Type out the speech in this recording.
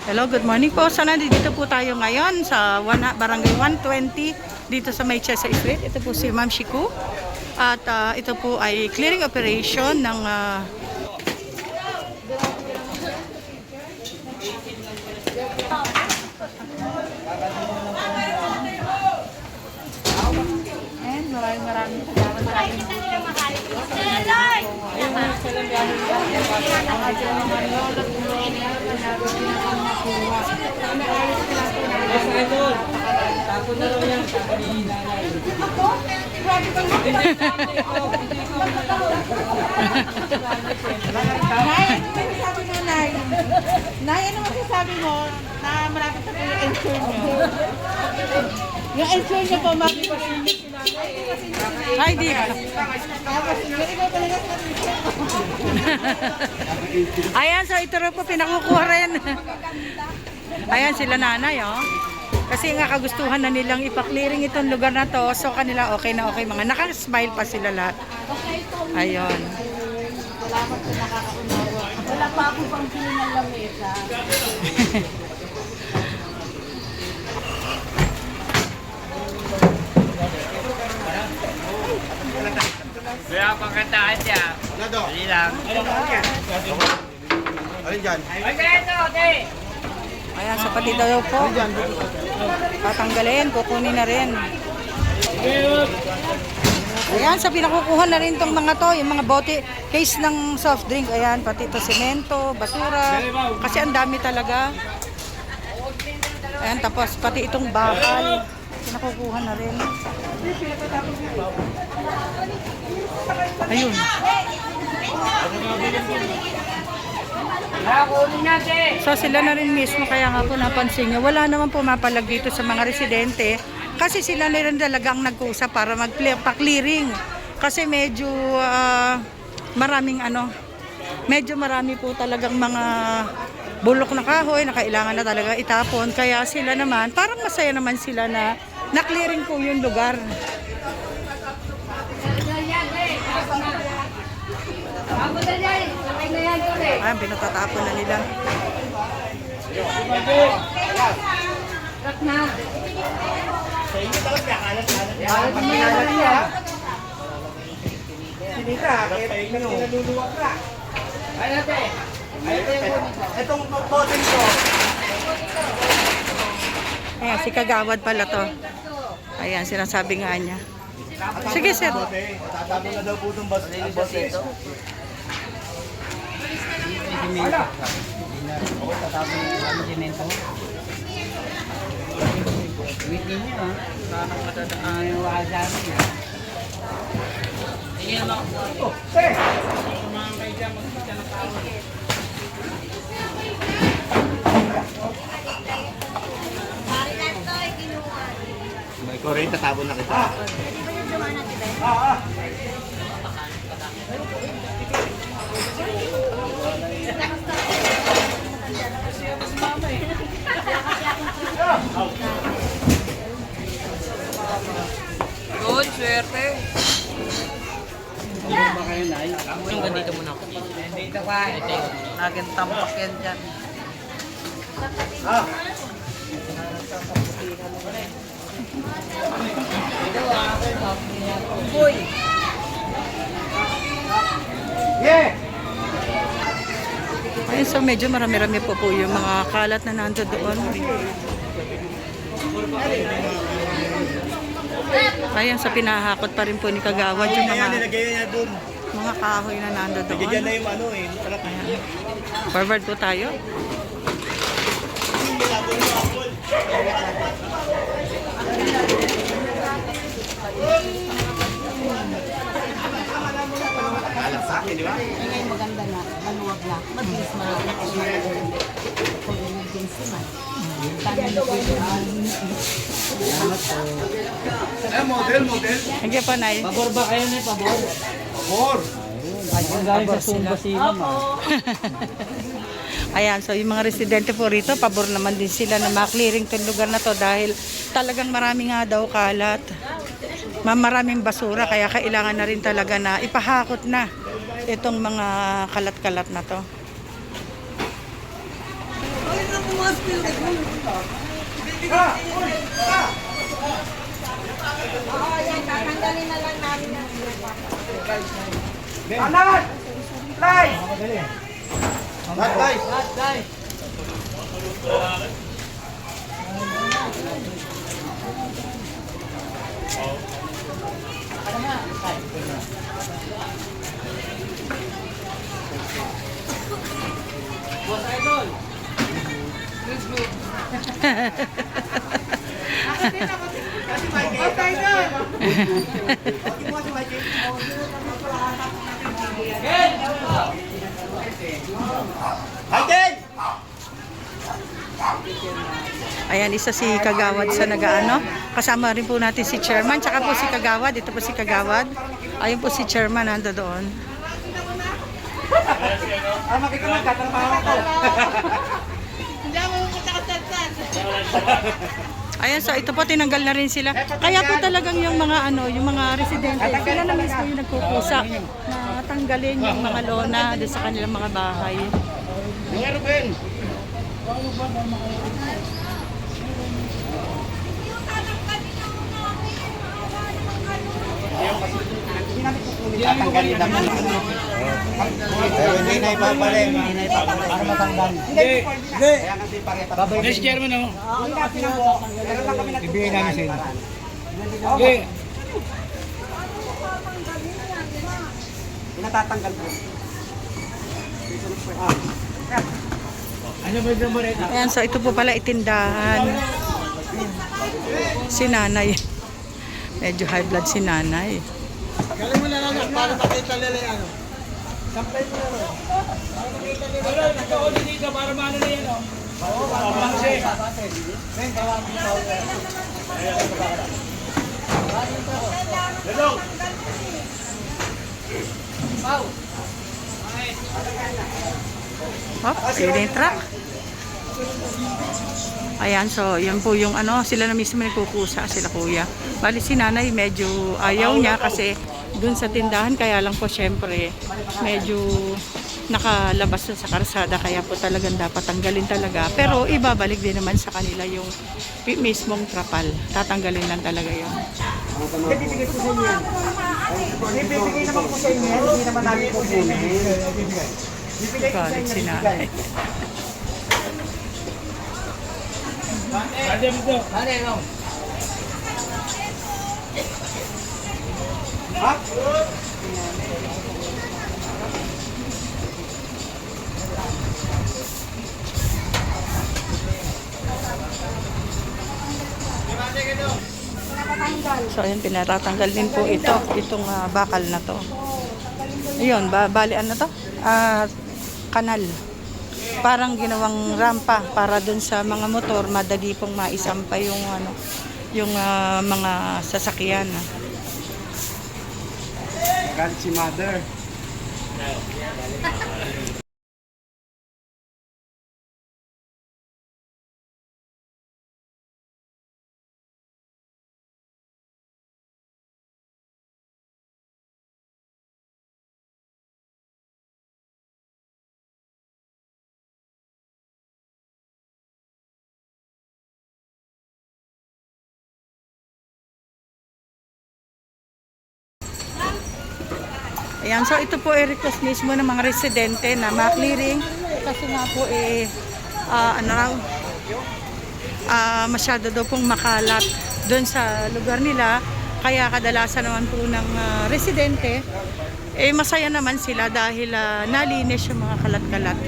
Hello, good morning po. So, nandito po tayo ngayon sa Barangay 120 dito sa May Chesa Street. Ito po si Ma'am Shiku. At ito po ay clearing operation ng and maraming Nay, ano masasabi mo na marami sa yung ensure nyo? Yung ensure nyo po, ay, di ba? Ayan, so ito rin po pinakukuha rin. Ayan sila nanay, oh. Kasi nga kagustuhan na nilang ipa-clearing itong lugar na to. So kanila okay na okay. Mga naka-smile pa sila lahat. Ayun. Salamat po nakakaunawa. Wala pa ako pang pili ng lamesa. Kaya pangkantaan siya. Dali lang. Alin dyan? Ay, ito, te! Ayan, sa pati daw po. Tatanggalin, kukunin na rin. Ayan, sa pinakukuha na rin itong mga to, yung mga bote, case ng soft drink. Ayan, pati ito semento, basura. Kasi ang dami talaga. Ayan, tapos pati itong bakal. Pinakukuha na rin. Ayun. So sila na rin mismo, kaya nga po napansin nyo, wala naman pumapalag dito sa mga residente kasi sila na rin talagang nag-uusap para magpa-clearing kasi medyo maraming medyo marami po talagang mga bulok na kahoy na kailangan na talaga itapon, kaya sila naman parang masaya naman sila na na-clearing po yung lugar. Ayan, pinatatapon na nila. Itong bottle ko. Ayan, si Kagawad pala to. Ayan, sinasabi nga niya. Sige, sir. Tatapon na daw po itong bottle. Ikaw rin, tatapon na kita. Good, swerte. Ano ba kayo, Nay? Yung ganito muna ako. Dito ka. Naging tampak yan dyan. Boy! Yeah! Ayun, so medyo marami-rami po yung mga kalat na nando doon. Ayan, sa pinahakot pa rin po ni Kagawad yung Nilagay niya dun. mga kahoy na nando doon. Diyan na yung sarap. Ayan. Forward po tayo. Alam sa akin, di ba? Ngayon maganda na, maluwag na. Mabilis marami na pag-emergency man. Model. Sige pa, Nay. Pabor ba kayo, Nay? Pabor? Pabor. Ayun, galing sa Sumba sila, ma. Ayan, so yung mga residente po rito, pabor naman din sila na ma-clearing itong lugar na to dahil talagang marami nga daw kalat. Maraming basura, kaya kailangan na rin talaga na ipahakot na itong mga kalat-kalat na to. Oo, yan. Tatanggalin na lang namin ang Anan! Lay! Guys. Michael! Ayan, isa si Kagawad sa nagaano. Kasama rin po natin si Chairman, tsaka po si Kagawad. Ito po si Kagawad. Ayun po si Chairman, nando doon. Makita mo, tatrabaho ko. Hindi ako pupunta ka tatan. Ayan, so ito po tinanggal na rin sila. Kaya po talagang yung mga ano, yung mga residente, sila na mismo yung nagkukusa na tanggalin yung mga lona doon sa kanilang mga bahay. Meron Ben. Tatanggalin naman. Pero hindi na ipapalim. Para matanggal. Hindi. Kaya kasi pakita. Vice Chairman ako. Meron lang kami Ibigay namin sa inyo. Okay. Pinatatanggal po. Ano ba yung number 8? Ayan, so ito po pala itindahan. Si nanay. Medyo high blood si nanay. Galing mo na lang para makita nila yung ano. Sampay mo na lang. Para makita nila. Wala, nagkauli dito para maano na yan, oh. Oo, Pamangsi. Men, tawagin mo. Hello. Oh, ceiling truck. Ayan, so yan po yung ano, sila na mismo nagkukusa, sila kuya. Bali si nanay medyo ayaw niya kasi dun sa tindahan, kaya lang po syempre medyo nakalabas na sa karsada, kaya po talagang dapat tanggalin talaga. Pero ibabalik din naman sa kanila yung mismong trapal. Tatanggalin lang talaga yun. Bibigay ko sa inyo yan. Bibigay naman ko sa inyo yan. Hindi naman namin kukunin. Bibigay ko sa Galit inyo. si nanay. Ate mo to. Ha? So ayun, pinatatanggal din po itong bakal na to. Ayun, bali ano to? Kanal. Parang ginawang rampa para dun sa mga motor, madali pong maisampa yung ano, yung mga sasakyan. Galit si mother. Ayan, so ito po ay request mismo ng mga residente na ma-clearing kasi nga po masyado daw pong makalat doon sa lugar nila, kaya kadalasan naman po ng residente masaya naman sila dahil nalinis yung mga kalat-kalat.